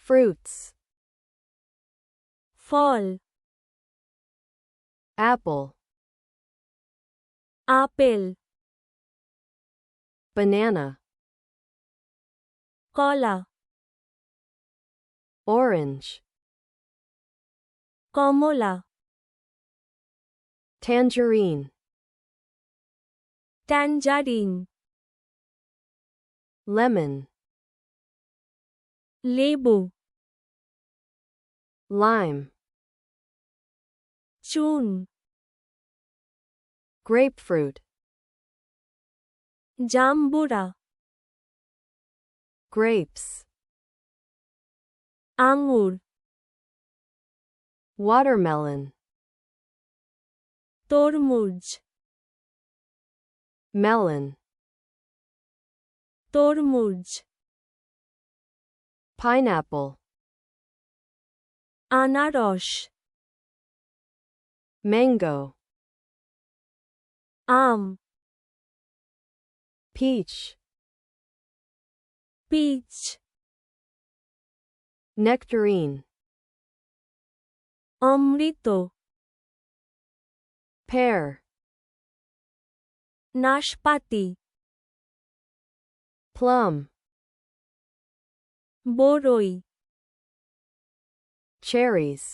Fruits. ফল Apple. Apple Banana. কলা Orange. কমলা Tangerine. Tangerine Lemon. লেবু Lime. চুন Grapefruit. জাম্বুরা Grapes. আঙ্গুর Watermelon. তরমুজ Melon. তরমুজ Pineapple. আনারস Mango. আম Peach. Peach Nectarine. অমৃত Pear. নাশপাতি Plum. বরই Cherries.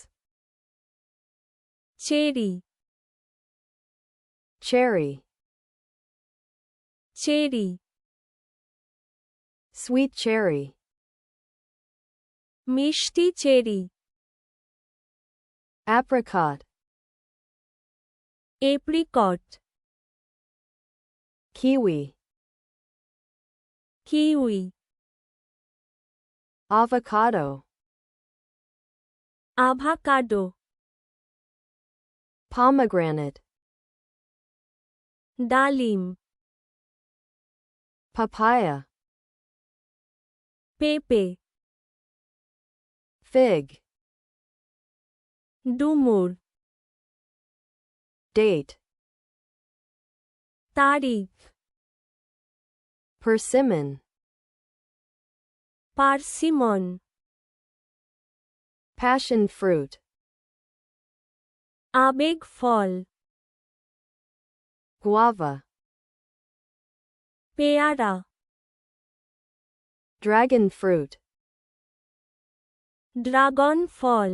Cherry Cherry. Cherry Sweet cherry. মিষ্টি cherry Apricot. Apricot Kiwi. Kiwi Avocado. Avocado Pomegranate. ডালিম Papaya. পেঁপে Fig. ডুমুর Date. তারিখ Persimmon. Persimmon Passion fruit. আবেগ ফল Guava. পেয়ারা Dragon fruit. ড্রাগন ফল